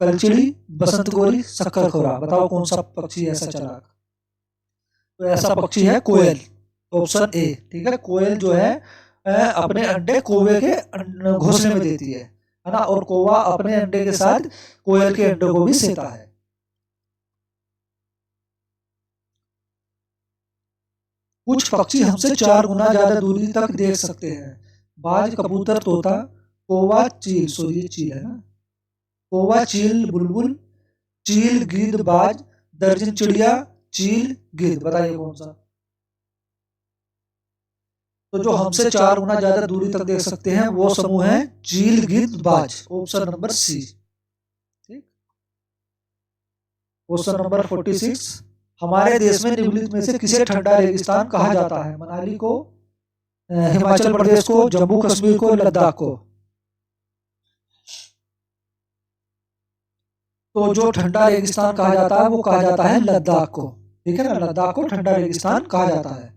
कलचिड़ी, बसंत गोरी, शक्करखोरा। बताओ कौन सा पक्षी है ऐसा चालाक? तो ऐसा पक्षी है कोयल, ऑप्शन ए, ठीक है। कोयल जो है अपने अंडे कौवे के घोंसले में देती है ना, और कौवा अपने अंडे के साथ कोयल के अंडे को भी सेता है। कुछ पक्षी हमसे 4 गुना ज्यादा दूरी तक देख सकते हैं। बाज, कबूतर, तोता, कौवा, चील, सॉरी चील है ना, कौवा, चील, बुलबुल, चील, गिद्ध, बाज, दर्जन चिड़िया, चील, गिद्ध। बताइए कौन सा? तो जो हमसे 4 गुना ज्यादा दूरी तक देख सकते हैं वो समूह है चील गिद्ध बाज। Option number C. ठीक। क्वेश्चन नंबर 46, हमारे देश में निम्नलिखित में से किसे ठंडा रेगिस्तान कहा जाता है? मनाली को, हिमाचल प्रदेश को, जम्मू कश्मीर को, लद्दाख को। तो जो ठंडा रेगिस्तान कहा जाता है वो कहा जाता है लद्दाख को। ठीक है ना, लद्दाख को ठंडा रेगिस्तान कहा जाता है।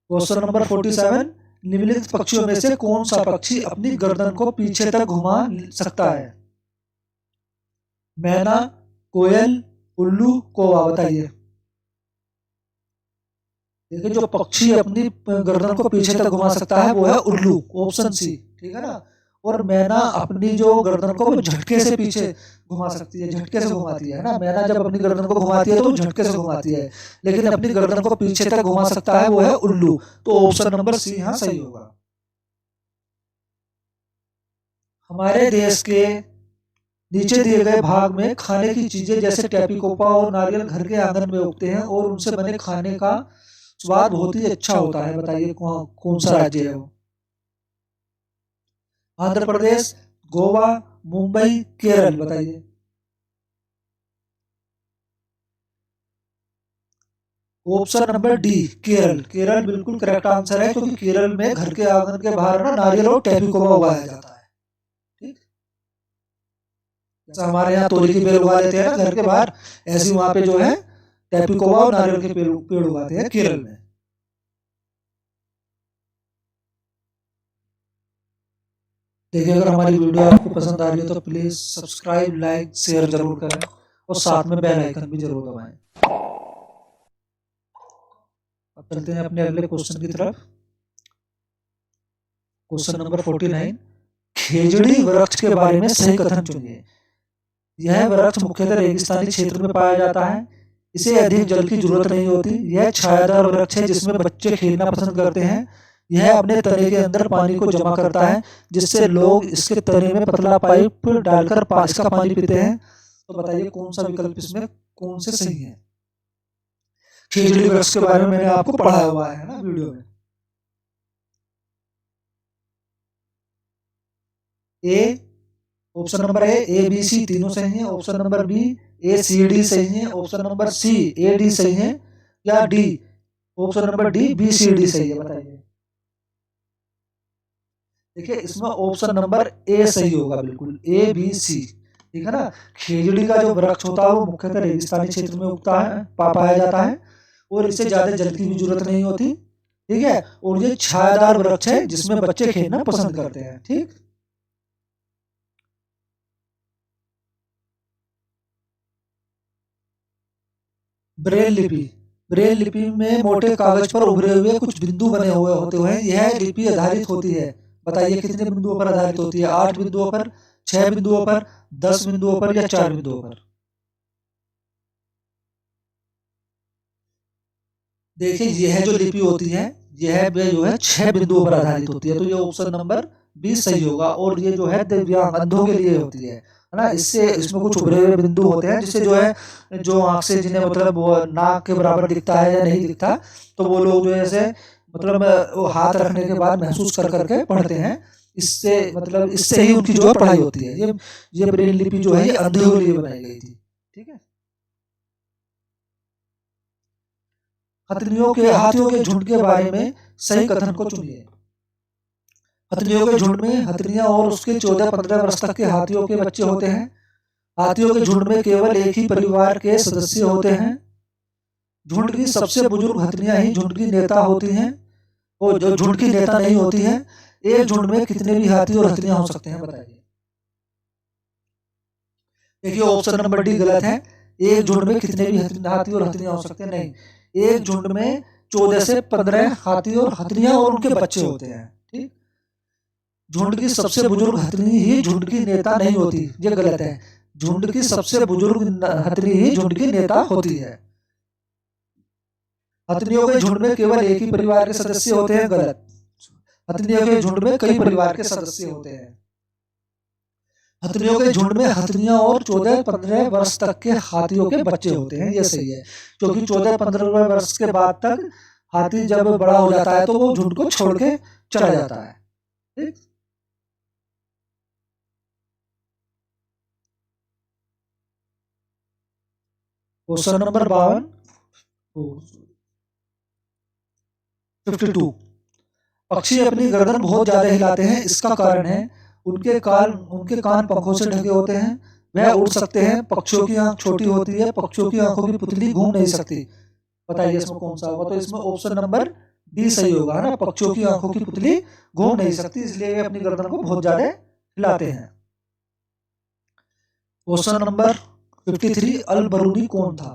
क्वेश्चन नंबर 47, निम्नलिखित पक्षियों में से कौन सा पक्षी अपनी गर्दन को पीछे तक घुमा सकता है? मैना, कोयल, उल्लू, कौवा। बताइए। देखिए, जो पक्षी अपनी गर्दन को पीछे तक घुमा सकता है वो है उल्लू। Option C. ठीक है ना। और मैना अपनी जो गर्दन को झटके से पीछे घुमा सकती है, झटके से घुमाती है ना। मैना जब अपनी गर्दन को घुमाती है तो झटके से घुमाती है, लेकिन अपनी गर्दन को पीछे तक घुमा सकता है वो है उल्लू। तो ऑप्शन नंबर सी यहाँ सही होगा। हमारे देश के नीचे दिए गए भाग में खाने की चीजें जैसे टैपीकोपा और नारियल घर के आंगन में उगते हैं और उनसे बने खाने का स्वाद बहुत ही अच्छा होता है। बताइए कौन सा राज्य है वो? आंध्र प्रदेश, गोवा, मुंबई, केरल। बताइए। Option number D, Kerala. Kerala बिल्कुल करेक्ट आंसर है, क्योंकि केरल में घर के आंगन के बाहर ना नारियल और टैपीकोपा उगाया जाता है। ठीक। जैसा हमारे यहाँ तोरी की बेल उगा लेते हैं ना घर के बाहर, ऐसे वहां पे जो है टैपीकोपा और नारियल के पेड़ उगाते हैं केरल में। देखिए, अगर हमारी वीडियो आपको पसंद आ रही हो तो प्लीज सब्सक्राइब, लाइक, शेयर जरूर करें और साथ में बेल आइकन भी जरूर दबाएं। अब चलते हैं अपने अगले क्वेश्चन की तरफ। क्वेश्चन नंबर 49, खेजड़ी वृक्ष के बारे में सही कथन चुनिए। यह वृक्ष मुख्यतः रेगिस्तानी क्षेत्र में पाया जाता है। इसे अधिक जल की जरूरत नहीं होती। यह छायादार वृक्ष है जिसमें बच्चे खेलना पसंद करते हैं। यह अपने तने के अंदर पानी को जमा करता है, जिससे लोग इसके तने में पतला पाइप डालकर इसका पानी पीते हैं। तो बताइए कौन सा विकल्प इसमें कौन से सही है? खेजड़ी वृक्ष के बारे में मैंने आपको पढ़ाया हुआ है ना वीडियो में। A, option number A B C तीनों सही है। Option number B A C D सही है। Option number C A D सही है, या D option number D B C D सही है? बताइए। देखिए, इसमें ऑप्शन नंबर ए सही होगा, बिल्कुल ए बी सी। ठीक है ना। खेजड़ी का जो वृक्ष होता है वो मुख्यतः रेगिस्तानी क्षेत्र में उगता है, पाया जाता है, और इसे ज्यादा जल की भी जरूरत नहीं होती। ठीक है। और ये छायादार वृक्ष है जिसमें बच्चे खेलना पसंद करते हैं। ठीक। ब्रेल लिपि। ब्रेल लिपि में मोटे कागज पर उभरे हुए कुछ बिंदु बने हुए होते हैं। यह लिपि आधारित होती है। बताइए कितने बिंदुओं पर आधारित होती है? 8 बिंदुओं पर, 6 बिंदुओं पर, 10 बिंदुओं पर, या 4 बिंदुओं पर? देखिए, यह जो लिपि होती है यह जो है 6 बिंदुओं पर आधारित होती है। तो ये ऑप्शन नंबर 20 सही होगा। और ये जो है दिव्यांग अंधों के लिए होती है ना। इससे इसमें कुछ उभरे हुए बिंदु होते हैं जिससे जो है जो आंख से जिन्हें मतलब वो नाक के बराबर दिखता है या नहीं दिखता, तो वो लोग जो है ऐसे मतलब वो हाथ रखने के बाद महसूस कर करके पढ़ते हैं। इससे मतलब इससे ही उनकी जो है पढ़ाई होती है। ये ब्रेल लिपि जो है ये अंधों के लिए बनाई गई थी। ठीक है। हाथियों के झुंड के बारे में सही कथन को चुनिए। हाथियों के झुंड में हथनियां और उसके 14-15 वर्ष तक के हाथियों के बच्चे होते हैं। हाथियों के झुंड में केवल एक ही परिवार के सदस्य होते हैं। झुंड की सबसे बुजुर्ग हथनियां ही झुंड की नेता होती हैं, और जो झुंड की नेता नहीं होती है। एक झुंड में कितने भी हाथी और हथनियां हो सकते हैं? बताइए। देखिए, ऑप्शन नंबर डी गलत है। एक झुंड में कितने भी हाथी और हथनियां हो सकते हैं? नहीं, एक झुंड में 14 से 15 हाथी और हथनियां और उनके बच्चे होते हैं। ठीक। झुंड की सबसे बुजुर्ग हथनी ही झुंड की नेता नहीं होती, ये गलत है। झुंड की सबसे बुजुर्ग हथनी ही झुंड की नेता होती है। हथनियों के झुंड में केवल एक ही परिवार के सदस्य होते हैं, गलत। हथनियों के झुंड में कई परिवार के सदस्य होते हैं। हथनियों के झुंड में हथनियां और 14-15 वर्ष तक के हाथियों के बच्चे होते हैं, ये सही है। क्योंकि 14-15 वर्ष के बाद तक हाथी जब बड़ा हो जाता है तो वो झुंड को छोड़ के चला जाता है। ठीक। Question number 52। पक्षी अपनी गर्दन बहुत ज्यादा हिलाते हैं, इसका कारण है उनके कान पंखों से ढके होते हैं, वह उड़ सकते हैं, पक्षियों की आंख छोटी होती है, पक्षियों की आंखों की पुतली घूम नहीं सकती। बताइए इसमें कौन सा होगा? तो इसमें ऑप्शन नंबर डी सही होगा ना, पक्षियों की आंखों की पुतली घूम नहीं सकती, इसलिए वे अपनी गर्दन को बहुत ज्यादा हिलाते हैं। Question number 53। अल बरूनी कौन था?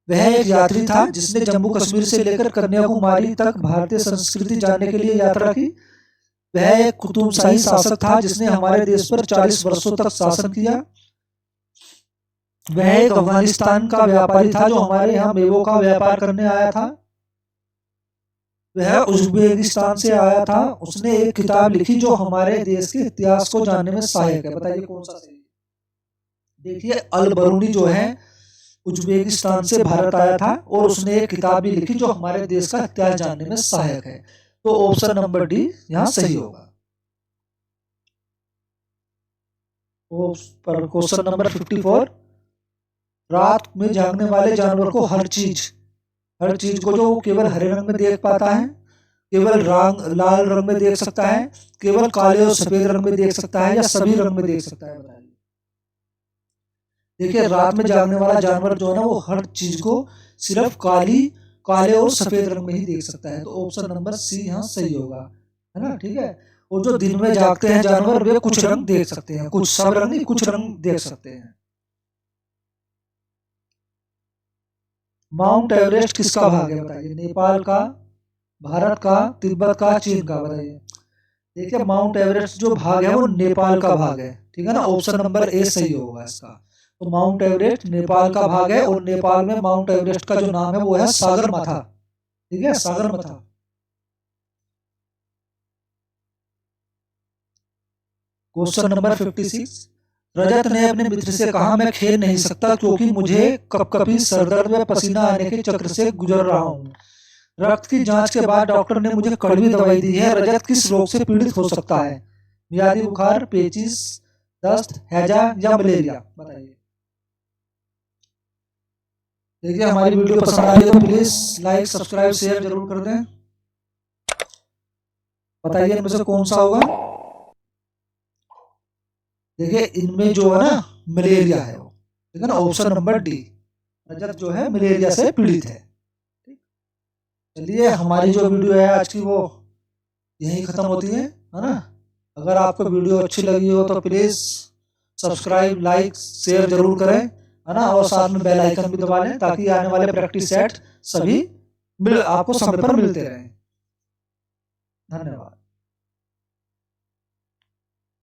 वह एक यात्री था जिसने जम्मू कश्मीर से लेकर कन्याकुमारी तक भारतीय संस्कृति जानने के लिए यात्रा की। वह एक कुतुबशाही शासक था जिसने हमारे देश पर 40 वर्षों तक शासन किया। वह एक अफगानिस्तान का व्यापारी था जो हमारे यहाँ मेवों का व्यापार करने आया था। वह उज्बेकिस्तान से आया था। उसने एक किताब लिखी जो हमारे देश के इतिहास को जानने में सहायक है। बताइए कौन सा सही है? देखिए, अल बरूनी जो है उज्बेकिस्तान से भारत आया था और उसने एक किताब भी लिखी जो हमारे देश का इतिहास जानने में सहायक है। तो ऑप्शन नंबर डी यहाँ सही होगा। Question number 54। रात में जागने वाले जानवर को हर चीज को जो केवल हरे रंग में देख पाता है, केवल लाल रंग में देख सकता है, केवल काले और सफेद रंग में देख सकता है, या सभी रंग में देख सकता है? बताइए। देखिए, रात में जागने वाला जानवर जो है ना वो हर चीज को सिर्फ काले और सफेद रंग में ही देख सकता है। तो ऑप्शन नंबर सी यहाँ सही होगा, है ना। ठीक है। और जो दिन में जागते हैं जानवर वे कुछ रंग देख सकते हैं, कुछ सब रंग नहीं, कुछ रंग देख सकते हैं। माउंट एवरेस्ट किसका भाग है? बताइए। नेपाल का, भारत का, तिब्बत का, चीन का? बताइए। देखिए, माउंट एवरेस्ट जो भाग है वो नेपाल का भाग है। ठीक है ना। ऑप्शन नंबर ए सही होगा इसका। तो माउंट एवरेस्ट नेपाल का भाग है और नेपाल में माउंट एवरेस्ट का जो नाम है वो है सागरमाथा। ठीक है, सागरमाथा। Question number 56। रजत ने अपने मित्र से कहा, मैं खेल नहीं सकता क्योंकि मुझे कपकपी, सरदर्द व पसीना आने के चक्र से गुजर रहा हूँ। रक्त की जांच के बाद डॉक्टर ने मुझे कड़वी दवाई दी है। रजत किस रोग से पीड़ित हो सकता है? मियादी बुखार, पेचिस, दस्त, हैजा या मलेरिया? बताइए। देखिए, हमारी वीडियो पसंद आई तो प्लीज लाइक, सब्सक्राइब, शेयर जरूर कर दें। बताइए इनमें से कौन सा होगा? देखिए, इनमें जो है ना मलेरिया है वो। ठीक है ना। ऑप्शन नंबर डी, रजत जो है मलेरिया से पीड़ित है। चलिए, हमारी जो वीडियो है आज की वो यहीं खत्म होती है ना। अगर आपको वीडियो अच्छी लगी हो तो प्लीज सब्सक्राइब, लाइक, शेयर जरूर करें, है ना। और साथ में बेल आइकन भी दबा लें ताकि आने वाले प्रैक्टिस सेट सभी आपको समय पर मिलते रहें। धन्यवाद।